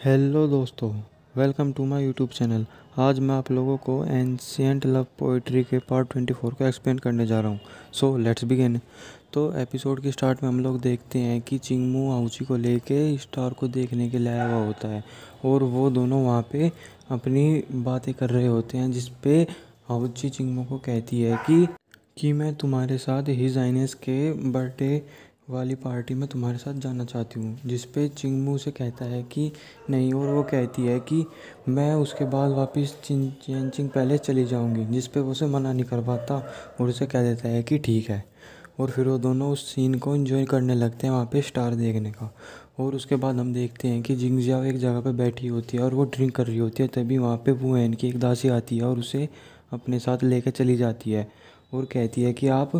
Hello दोस्तों, welcome to my YouTube channel. आज मैं आप लोगों को एंशिएंट लव पोइट्री के पार्ट 24 को एक्सप्लेन करने जा रहा हूँ। So let's begin. तो एपिसोड की स्टार्ट में हम लोग देखते हैं कि चिंगमू आउची को लेके स्टार को देखने के लिए आया हुआ होता है और वो दोनों वहाँ पे अपनी बातें कर रहे होते हैं, जिस पे आउची चिंगमू को कहती है कि मैं तुम्हारे साथ हिज हाइनेस के बर्थडे वाली पार्टी में तुम्हारे साथ जाना चाहती हूँ। जिस पे चिंगमू से कहता है कि नहीं, और वो कहती है कि मैं उसके बाद वापस चिंग पहले चली जाऊँगी, जिस पे वो उसे मना नहीं कर पाता और उसे कह देता है कि ठीक है। और फिर वो दोनों उस सीन को एंजॉय करने लगते हैं वहाँ पे स्टार देखने का। और उसके बाद हम देखते हैं कि जिंगजियाओ एक जगह पे बैठी होती है और वो ड्रिंक कर रही होती है। तभी वहाँ पे वुएन की एक दासी आती है और उसे अपने साथ लेकर चली जाती है और कहती है कि आप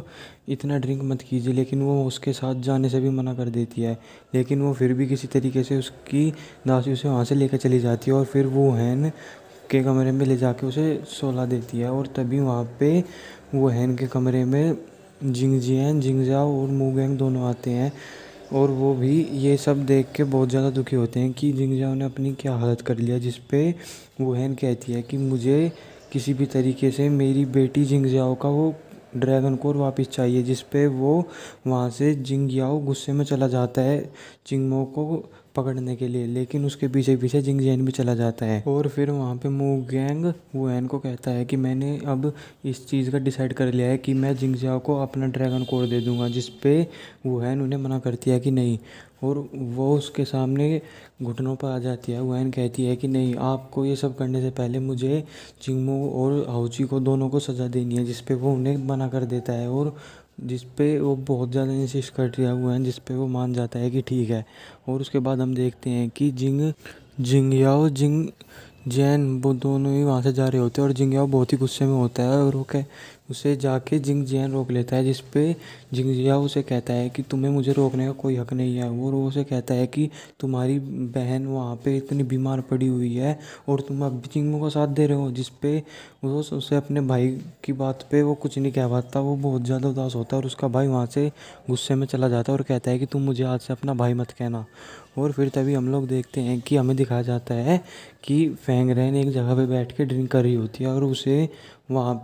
इतना ड्रिंक मत कीजिए, लेकिन वो उसके साथ जाने से भी मना कर देती है। लेकिन वो फिर भी किसी तरीके से उसकी दासी उसे वहाँ से लेकर चली जाती है और फिर वो हैन के कमरे में ले जाके उसे सोला देती है। और तभी वहाँ पे वो हैन के कमरे में जिंगजियान जिंगजाओ और मूगैंग दोनों आते हैं और वो भी ये सब देख के बहुत ज़्यादा दुखी होते हैं कि जिंगजाओ ने अपनी क्या हालत कर लिया। जिस पे वो हैन कहती है कि मुझे किसी भी तरीके से मेरी बेटी जिंगजाओ का वो ड्रैगन कोर वापस चाहिए। जिस पे वो वहाँ से जिंगयाओ गुस्से में चला जाता है चिंगमो को पकड़ने के लिए, लेकिन उसके पीछे पीछे जिंगजियान भी चला जाता है। और फिर वहाँ पे मूगैंग वुएन को कहता है कि मैंने अब इस चीज़ का डिसाइड कर लिया है कि मैं जिंगजियाओ को अपना ड्रैगन कोर दे दूँगा। जिस पे वुएन उन्हें मना करती है कि नहीं, और वो उसके सामने घुटनों पर आ जाती है। वुएन कहती है कि नहीं, आपको ये सब करने से पहले मुझे चिंगमो और हाउची को दोनों को सज़ा देनी है। जिस पे वो उन्हें मना कर देता है और जिस पे वो बहुत ज़्यादा इंसिस्ट कर रहा हुआ है, जिस पे वो मान जाता है कि ठीक है। और उसके बाद हम देखते हैं कि जिंगयाओ जिंग जैन वो दोनों ही वहाँ से जा रहे होते हैं और जिंगयाओ बहुत ही गुस्से में होता है और वो उसे जाके जिंग जैन रोक लेता है। जिस पे जिंगयाओ उसे कहता है कि तुम्हें मुझे रोकने का कोई हक नहीं है। और वो उसे कहता है कि तुम्हारी बहन वहाँ पे इतनी बीमार पड़ी हुई है और तुम अब भी चिंगमू को साथ दे रहे हो। जिस पे वो उसे अपने भाई की बात पे वो कुछ नहीं कह पाता, वो बहुत ज़्यादा उदास होता है और उसका भाई वहाँ से गुस्से में चला जाता है और कहता है कि तुम मुझे आज से अपना भाई मत कहना। और फिर तभी हम लोग देखते हैं कि हमें दिखाया जाता है कि फैंग रैन एक जगह पे बैठ के ड्रिंक कर रही होती है और उसे वहाँ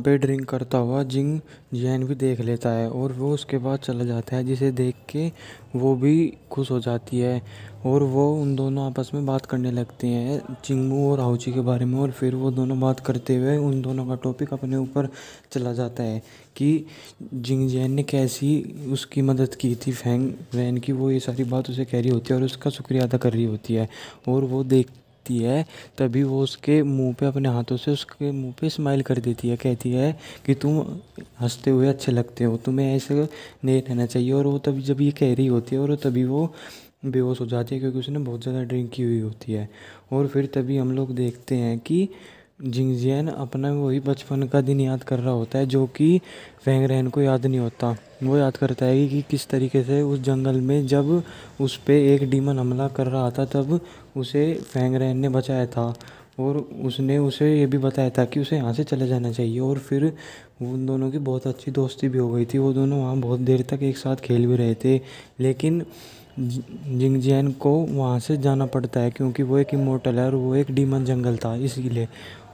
पे ड्रिंक करता हुआ जिंग जैन भी देख लेता है और वो उसके बाद चला जाता है, जिसे देख के वो भी खुश हो जाती है और वो उन दोनों आपस में बात करने लगते हैं चिंगमू और हाउची के बारे में। और फिर वो दोनों बात करते हुए उन दोनों का टॉपिक अपने ऊपर चला जाता है कि जिंग जैन ने कैसी उसकी मदद की थी फैंग रैन की। वो ये सारी बात उसे कह रही होती है और उसका शुक्रिया अदा कर रही होती है। और वो देखती है तभी वो उसके मुंह पे अपने हाथों से उसके मुंह पे स्माइल कर देती है, कहती है कि तुम हंसते हुए अच्छे लगते हो, तुम्हें ऐसे नहीं रहना चाहिए। और वो तभी जब ये कह रही होती है और तभी वो बेहोश हो जाती है क्योंकि उसने बहुत ज़्यादा ड्रिंक की हुई होती है। और फिर तभी हम लोग देखते हैं कि जिंगजियान अपना वही बचपन का दिन याद कर रहा होता है जो कि फैंग रैन को याद नहीं होता। वो याद करता है कि किस तरीके से उस जंगल में जब उस पे एक डीमन हमला कर रहा था तब उसे फैंग रैन ने बचाया था और उसने उसे ये भी बताया था कि उसे यहाँ से चले जाना चाहिए। और फिर उन दोनों की बहुत अच्छी दोस्ती भी हो गई थी। वो दोनों वहाँ बहुत देर तक एक साथ खेल भी रहे थे, लेकिन जिंगजियान को वहाँ से जाना पड़ता है क्योंकि वो एक इमोर्टल है और वो एक डीमन जंगल था इसीलिए।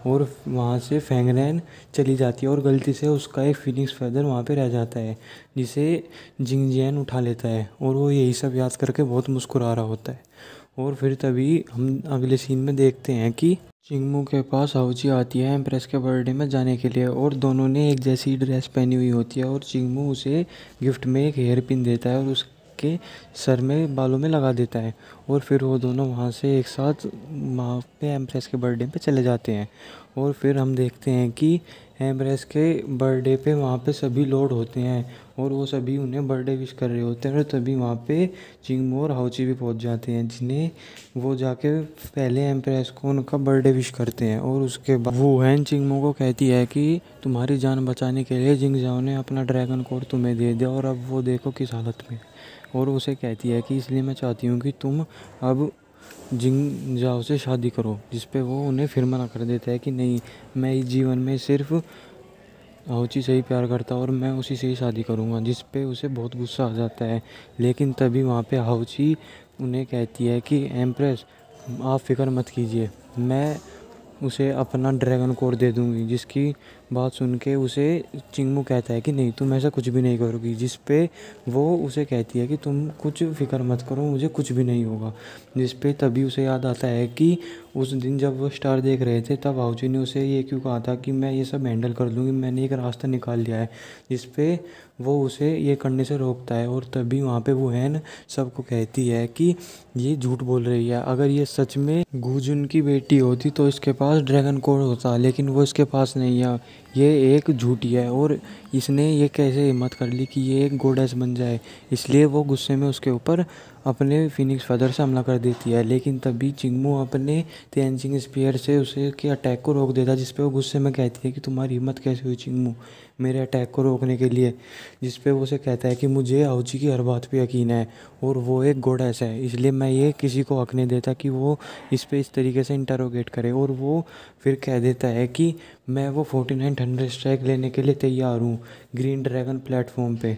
और वहाँ से फैंग रैन चली जाती है और गलती से उसका एक फिनिक्स फेदर वहाँ पे रह जाता है, जिसे जिंगजियान उठा लेता है और वो यही सब याद करके बहुत मुस्कुरा रहा होता है। और फिर तभी हम अगले सीन में देखते हैं कि चिंगमू के पास हाउची आती है एम्प्रेस के बर्थडे में जाने के लिए और दोनों ने एक जैसी ड्रेस पहनी हुई होती है और चिंगमू उसे गिफ्ट में एक हेयर पिन देता है और उसके सर में बालों में लगा देता है। और फिर वो दोनों वहाँ से एक साथ वहाँ पे एम्प्रेस के बर्थडे पे चले जाते हैं। और फिर हम देखते हैं कि एम्प्रेस के बर्थडे पे वहाँ पे सभी लॉर्ड होते हैं और वो सभी उन्हें बर्थडे विश कर रहे होते हैं। और तभी वहाँ पे चिंगमू और हाउची भी पहुँच जाते हैं, जिन्हें वो जाके पहले एम्प्रेस को उनका बर्थडे विश करते हैं। और उसके बाद वो हैन चिंगमू को कहती है कि तुम्हारी जान बचाने के लिए जिंगजाओ ने अपना ड्रैगन कोर तुम्हें दे दिया और अब वो देखो किस हालत में। और उसे कहती है कि इसलिए मैं चाहती हूँ कि तुम अब जिंगजाओ से शादी करो। जिस पे वो उन्हें फिर मना कर देता है कि नहीं, मैं इस जीवन में सिर्फ हाउची से ही प्यार करता और मैं उसी से ही शादी करूँगा। जिस पे उसे बहुत गुस्सा आ जाता है। लेकिन तभी वहाँ पे हाउची उन्हें कहती है कि एम्प्रेस आप फ़िक्र मत कीजिए, मैं उसे अपना ड्रैगन कोर दे दूँगी। जिसकी बात सुन के उसे चिंगमू कहता है कि नहीं, तुम ऐसा कुछ भी नहीं करोगी। जिस पे वो उसे कहती है कि तुम कुछ फ़िक्र मत करो, मुझे कुछ भी नहीं होगा। जिस पे तभी उसे याद आता है कि उस दिन जब वो स्टार देख रहे थे तब हाउची ने उसे ये क्यों कहा था कि मैं ये सब हैंडल कर लूँगी, मैंने एक रास्ता निकाल लिया है। जिस पे वो उसे ये करने से रोकता है और तभी वहाँ पे वुहेन सबको कहती है कि ये झूठ बोल रही है। अगर ये सच में गुजुन की बेटी होती तो इसके पास ड्रैगन कोड होता, लेकिन वो इसके पास नहीं है। ये एक झूठी है और इसने ये कैसे हिम्मत कर ली कि ये एक गॉडेस बन जाए। इसलिए वो गुस्से में उसके ऊपर अपने फिनिक्स फेदर से हमला कर देती है। लेकिन तभी चिंगमू अपने तेनजिंग स्पीयर से उसे के अटैक को रोक देता है। जिस पे वो गुस्से में कहती है कि तुम्हारी हिम्मत कैसे हुई चिंगमू मेरे अटैक को रोकने के लिए। जिस पे वो उसे कहता है कि मुझे हाउची की हर बात पे यकीन है और वो एक गॉडेस है, इसलिए मैं ये किसी को हक नहीं देता कि वो इस पे इस तरीके से इंटरोगेट करे। और वो फिर कह देता है कि मैं वो 49 थंडर स्ट्राइक लेने के लिए तैयार हूँ ग्रीन ड्रैगन प्लेटफॉर्म पे।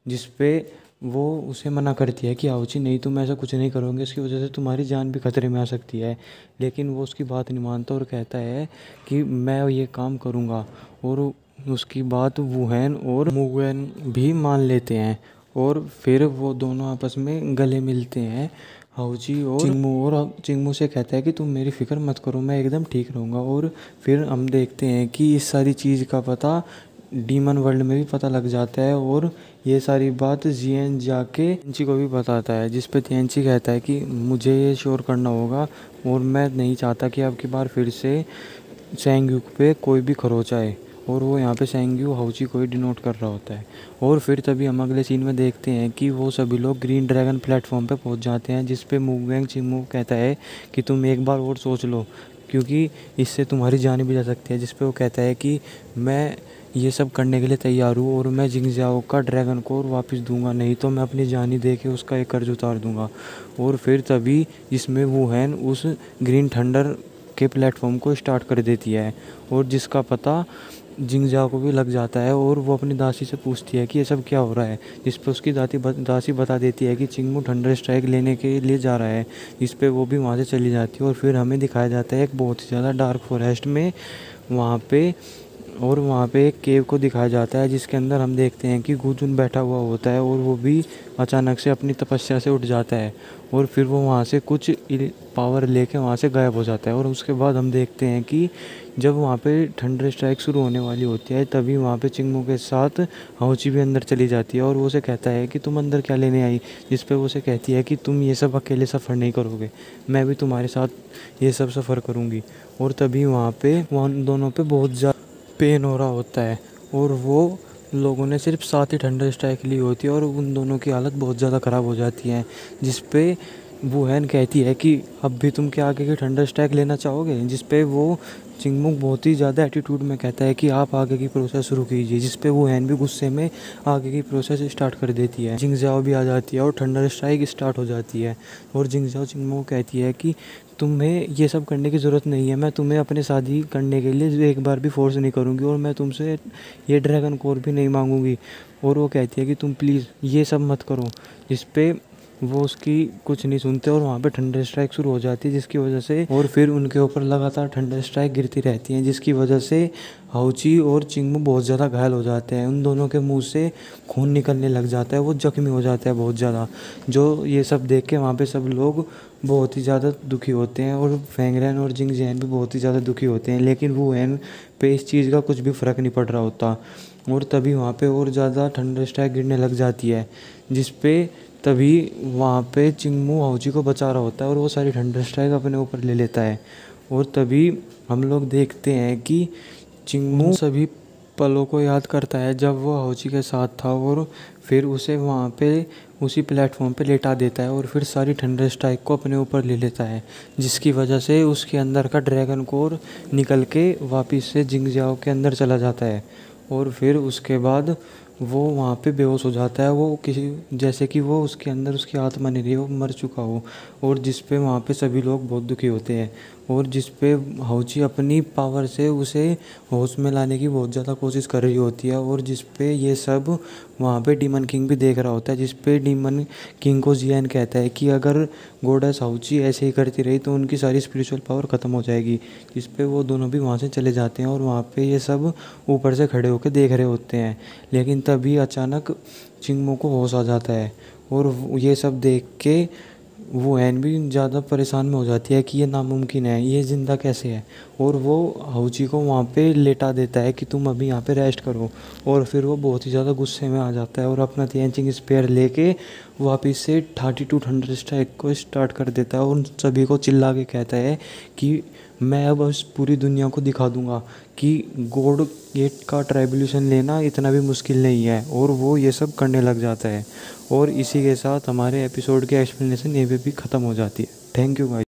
जिस पे वो उसे मना करती है कि हाउची नहीं, तुम ऐसा कुछ नहीं करोगे, इसकी वजह से तुम्हारी जान भी खतरे में आ सकती है। लेकिन वो उसकी बात नहीं मानता और कहता है कि मैं ये काम करूँगा। और उसकी बात वुहेन और मुगेन भी मान लेते हैं और फिर वो दोनों आपस में गले मिलते हैं। हाउची और चिंगमू से कहता है कि तुम मेरी फ़िक्र मत करो, मैं एकदम ठीक रहूँगा। और फिर हम देखते हैं कि इस सारी चीज़ का पता डीमन वर्ल्ड में भी पता लग जाता है और ये सारी बात जियन जाके तेंची को भी बताता है। जिस पे तेंची कहता है कि मुझे ये श्योर करना होगा और मैं नहीं चाहता कि अब की बार फिर से सेंग्यू पे कोई भी खरोच आए। और वो यहाँ पे सेंग्यू हाउची को ही डिनोट कर रहा होता है। और फिर तभी हम अगले सीन में देखते हैं कि वो सभी लोग ग्रीन ड्रैगन प्लेटफॉर्म पे पहुँच जाते हैं। जिस पे मुगेंग चिंगमू कहता है कि तुम एक बार और सोच लो, क्योंकि इससे तुम्हारी जान भी जा सकती है। जिस पे वो कहता है कि मैं ये सब करने के लिए तैयार हूँ और मैं जिंगजाओ का ड्रैगन कोर वापस दूंगा, नहीं तो मैं अपनी जान ही दे के उसका एक कर्ज उतार दूंगा। और फिर तभी जिसमें वुहेन उस ग्रीन थंडर के प्लेटफॉर्म को स्टार्ट कर देती है और जिसका पता जिंगजाओ को भी लग जाता है। और वो अपनी दासी से पूछती है कि ये सब क्या हो रहा है। जिस पर उसकी दासी बता देती है कि चिंगमू थंडर स्ट्राइक लेने के लिए जा रहा है। इस पर वो भी वहाँ से चली जाती है और फिर हमें दिखाया जाता है एक बहुत ही ज़्यादा डार्क फॉरेस्ट में वहाँ पे। और वहाँ पे एक केव को दिखाया जाता है जिसके अंदर हम देखते हैं कि गुजुन बैठा हुआ होता है और वो भी अचानक से अपनी तपस्या से उठ जाता है और फिर वो वहाँ से कुछ पावर लेके वहाँ से गायब हो जाता है। और उसके बाद हम देखते हैं कि जब वहाँ पे थंडर स्ट्राइक शुरू होने वाली होती है तभी वहाँ पे चिंगमू के साथ हाउची भी अंदर चली जाती है और वो उसे कहता है कि तुम अंदर क्या लेने आई। जिस पे वो उसे कहती है कि तुम ये सब अकेले सफ़र नहीं करोगे, मैं भी तुम्हारे साथ ये सब सफ़र करूँगी। और तभी वहाँ पे वहाँ दोनों पे बहुत ज़्यादा पेन हो रहा होता है और वो लोगों ने सिर्फ 7 ही थंडर स्ट्राइक ली होती है और उन दोनों की हालत बहुत ज़्यादा ख़राब हो जाती है। जिस पे वुहेन कहती है कि अब भी तुम क्या आगे की थंडर स्ट्राइक लेना चाहोगे। जिस पे वो चिंगमू बहुत ही ज़्यादा एटीट्यूड में कहता है कि आप आगे की प्रोसेस शुरू कीजिए। जिस पे वुहेन भी गुस्से में आगे की प्रोसेस स्टार्ट कर देती है। जिंगजाओ भी आ जाती है और थंडर स्ट्राइक स्टार्ट हो जाती है। और जिंगजाओ चिंगमू को कहती है कि तुम्हें ये सब करने की ज़रूरत नहीं है, मैं तुम्हें अपने शादी करने के लिए एक बार भी फोर्स नहीं करूँगी और मैं तुमसे ये ड्रैगन कोर भी नहीं मांगूंगी। और वो कहती है कि तुम प्लीज़ ये सब मत करो। जिस पे वो उसकी कुछ नहीं सुनते और वहाँ पे थंडर स्ट्राइक शुरू हो जाती है जिसकी वजह से और फिर उनके ऊपर लगातार थंडर स्ट्राइक गिरती रहती हैं जिसकी वजह से हाउची और चिंगमू बहुत ज़्यादा घायल हो जाते हैं। उन दोनों के मुंह से खून निकलने लग जाता है, वो जख्मी हो जाता है बहुत ज़्यादा। जो ये सब देख के वहाँ पे सब लोग बहुत ही ज़्यादा दुखी होते हैं और फेंगरेन और जिंगजैन भी बहुत ही ज़्यादा दुखी होते हैं। लेकिन वुहेन पे इस चीज़ का कुछ भी फ़र्क नहीं पड़ रहा होता। और तभी वहाँ पे और ज़्यादा थंडर स्ट्राइक गिरने लग जाती है जिस पे तभी वहाँ पे चिंगमू हाउची को बचा रहा होता है और वो सारी थंडर स्ट्राइक अपने ऊपर ले लेता है। और तभी हम लोग देखते हैं कि चिंगमू सभी पलों को याद करता है जब वो हाउची के साथ था और फिर उसे वहाँ पे उसी प्लेटफॉर्म पे लेटा देता है और फिर सारी थंडर स्ट्राइक को अपने ऊपर ले लेता है जिसकी वजह से उसके अंदर का ड्रैगन कोर निकल के वापस से जिंगजाओ के अंदर चला जाता है। और फिर उसके बाद वो वहाँ पे बेहोश हो जाता है, वो किसी जैसे कि वो उसके अंदर उसकी आत्मा नहीं रही, वो मर चुका हो। और जिस पे वहाँ पे सभी लोग बहुत दुखी होते हैं और जिस पे हाउची अपनी पावर से उसे होश में लाने की बहुत ज़्यादा कोशिश कर रही होती है, और जिस पे ये सब वहाँ पे डीमन किंग भी देख रहा होता है, जिस पे डीमन किंग को जियान कहता है कि अगर गॉडेस हाउची ऐसे ही करती रही तो उनकी सारी स्पिरिचुअल पावर ख़त्म हो जाएगी। जिस पे वो दोनों भी वहाँ से चले जाते हैं और वहाँ पे ये सब ऊपर से खड़े होकर देख रहे होते हैं। लेकिन तभी अचानक चिंगमो को होश आ जाता है, और ये सब देख के वो एन भी ज़्यादा परेशान में हो जाती है कि ये नामुमकिन है, ये ज़िंदा कैसे है। और वो हाउची को वहाँ पे लेटा देता है कि तुम अभी यहाँ पे रेस्ट करो। और फिर वो बहुत ही ज़्यादा गुस्से में आ जाता है और अपना तेंचिंग स्पेयर लेके वापस से 32 थंडर स्ट्राइक को स्टार्ट कर देता है, और उन सभी को चिल्ला के कहता है कि मैं अब उस पूरी दुनिया को दिखा दूंगा कि गॉड गेट का ट्राइब्यूलेशन लेना इतना भी मुश्किल नहीं है। और वो ये सब करने लग जाता है, और इसी के साथ हमारे एपिसोड की एक्सप्लेनेशन ये भी ख़त्म हो जाती है। Thank you guys.